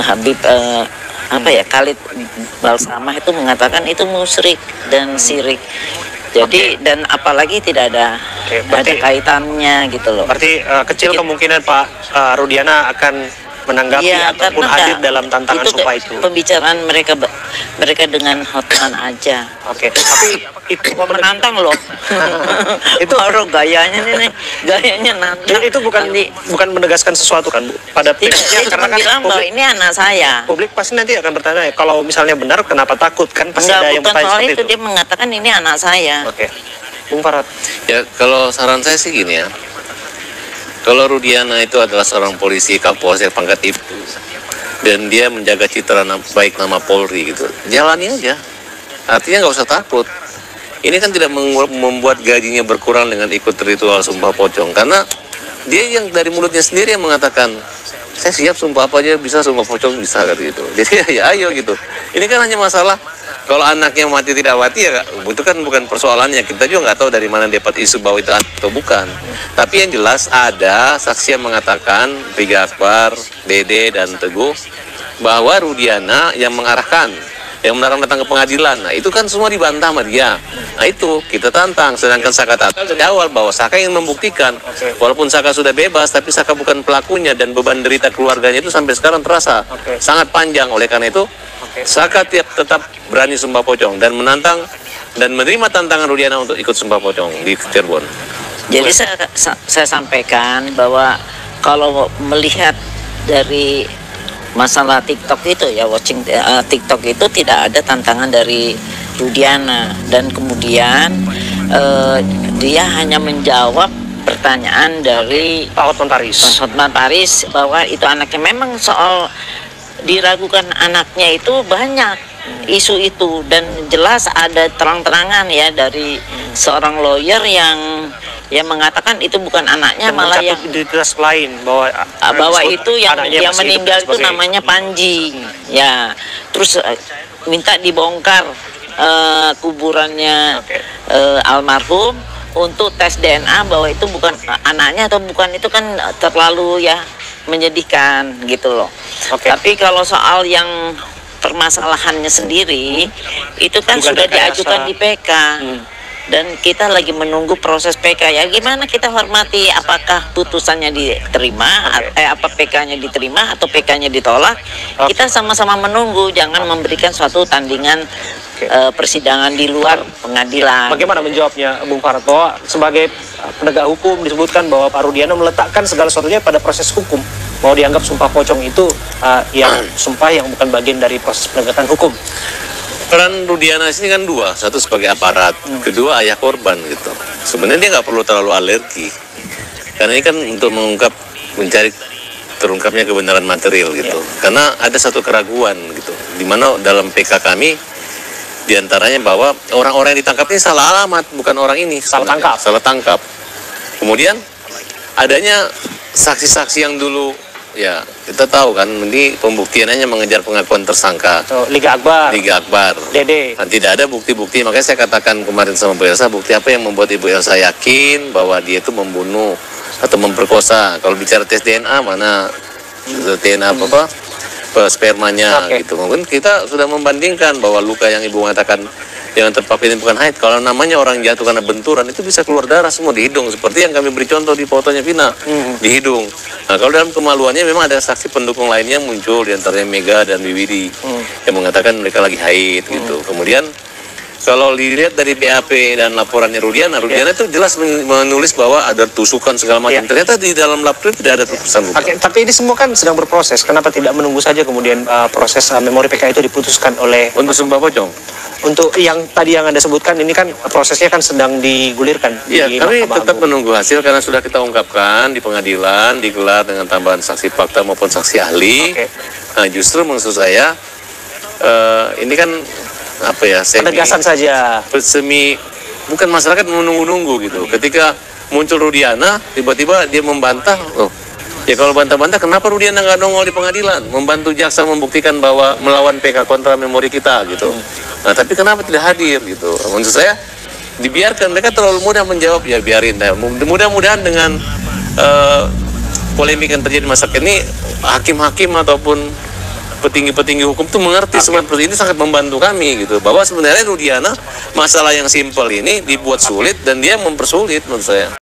Habib apa ya, Khalid Balsamah itu mengatakan itu musyrik dan syirik. Jadi dan apalagi tidak ada ada kaitannya gitu loh. Berarti kecil kemungkinan Pak Rudiana akan menanggapi ya, ataupun hadir dalam tantangan sumpah itu. Pembicaraan mereka dengan Hotman aja. Oke, tapi itu menantang loh. Itu baru gayanya nih, gayanya nantang. Itu bukan menegaskan sesuatu kan Bu pada pihaknya, karena kan bilang bahwa ini anak saya. Publik pasti nanti akan bertanya, kalau misalnya benar kenapa takut, kan pasti ada yang bertanya soal itu. Dia mengatakan ini anak saya. Oke. Bung Farad. Ya, kalau saran saya sih gini ya. Kalau Rudiana itu adalah seorang polisi Kapolsek pangkat Ibtu dan dia menjaga citra baik nama Polri gitu, jalani aja. Artinya nggak usah takut. Ini kan tidak membuat gajinya berkurang dengan ikut ritual sumpah pocong, karena dia yang dari mulutnya sendiri yang mengatakan saya siap sumpah apa aja bisa, sumpah pocong bisa gitu. Jadi ya ayo gitu. Ini kan hanya masalah kalau anaknya mati tidak mati ya itu kan bukan persoalannya. Kita juga nggak tahu dari mana dapat isu bahwa itu atau bukan. Tapi yang jelas ada saksi yang mengatakan, Tiga Akbar, Dede dan Teguh, bahwa Rudiana yang mengarahkan, yang melarang datang ke pengadilan. Nah itu kan semua dibantah sama dia. Nah itu kita tantang. Sedangkan Saka Tatal dari awal bahwa Saka ingin membuktikan, walaupun Saka sudah bebas, tapi Saka bukan pelakunya dan beban derita keluarganya itu sampai sekarang terasa sangat panjang. Oleh karena itu Saka tetap berani sumpah pocong dan menantang dan menerima tantangan Rudiana untuk ikut sumpah pocong di Cirebon. Jadi saya sampaikan bahwa kalau melihat dari masalah TikTok itu ya, watching TikTok itu tidak ada tantangan dari Rudiana, dan kemudian dia hanya menjawab pertanyaan dari Pak Hotman Paris bahwa itu anaknya. Memang soal diragukan anaknya itu banyak isu itu, dan jelas ada terang-terangan ya dari seorang lawyer yang mengatakan itu bukan anaknya, malah yang identitas lain bahwa itu yang meninggal itu namanya Panji ya. Terus minta dibongkar kuburannya almarhum untuk tes DNA bahwa itu bukan anaknya atau bukan, itu kan terlalu ya menyedihkan gitu loh. Tapi kalau soal yang permasalahannya sendiri itu kan sudah diajukan di PK. Dan kita lagi menunggu proses PK ya. Gimana kita hormati apakah putusannya diterima, apa PK-nya diterima atau PK-nya ditolak. Kita sama-sama menunggu, jangan memberikan suatu tandingan persidangan di luar pengadilan. Bagaimana menjawabnya Bung Farad, bahwa sebagai penegak hukum disebutkan bahwa Pak Rudiana meletakkan segala sesuatunya pada proses hukum, bahwa dianggap sumpah pocong itu yang sumpah yang bukan bagian dari proses penegakan hukum. Peran Rudiana sini kan dua, satu sebagai aparat, kedua ayah korban gitu. Sebenarnya dia nggak perlu terlalu alergi, karena ini kan untuk mencari terungkapnya kebenaran material gitu. Karena ada satu keraguan gitu, di mana dalam PK kami diantaranya bahwa orang-orang yang ditangkap ini salah alamat, bukan orang ini, salah tangkap. Kemudian adanya saksi-saksi yang dulu ya kita tahu kan, ini pembuktiannya mengejar pengakuan tersangka. Liga Akbar. Dede. Dan tidak ada bukti-bukti, makanya saya katakan kemarin sama Bu Elsa, bukti apa yang membuat Ibu Elsa yakin bahwa dia itu membunuh atau memperkosa. Kalau bicara tes DNA, mana DNA spermanya gitu. Mungkin kita sudah membandingkan bahwa luka yang Ibu mengatakan yang terpapar ini bukan haid. Kalau namanya orang jatuh karena benturan itu bisa keluar darah semua di hidung, seperti yang kami beri contoh di fotonya Vina di hidung. Nah kalau dalam kemaluannya memang ada saksi pendukung lainnya muncul, diantaranya Mega dan Wiwidi yang mengatakan mereka lagi haid gitu. Kemudian kalau dilihat dari BAP dan laporannya Rudiana itu jelas menulis bahwa ada tusukan segala macam. Ternyata di dalam laporan tidak ada tulisan luka. Tapi ini semua kan sedang berproses. Kenapa tidak menunggu saja kemudian proses memori PK itu diputuskan oleh untuk sumpah pocong? Untuk yang tadi yang Anda sebutkan ini kan prosesnya kan sedang digulirkan. Iya, kami tetap menunggu hasil karena sudah kita ungkapkan di pengadilan, digelar dengan tambahan saksi fakta maupun saksi ahli. Nah, justru maksud saya ini kan apa ya, penegasan saja, bukan masyarakat menunggu-nunggu gitu. Ketika muncul Rudiana, tiba-tiba dia membantah. Ya kalau bantah-bantah, kenapa Rudiana nggak nongol di pengadilan membantu jaksa membuktikan bahwa melawan PK kontra memori kita gitu. Nah tapi kenapa tidak hadir gitu. Maksud saya dibiarkan, mereka terlalu mudah menjawab, ya biarin. Nah, mudah-mudahan dengan polemik yang terjadi masa kini hakim-hakim ataupun petinggi-petinggi hukum tuh mengerti seperti ini, sangat membantu kami gitu, bahwa sebenarnya Rudiana masalah yang simpel ini dibuat sulit dan dia mempersulit menurut saya.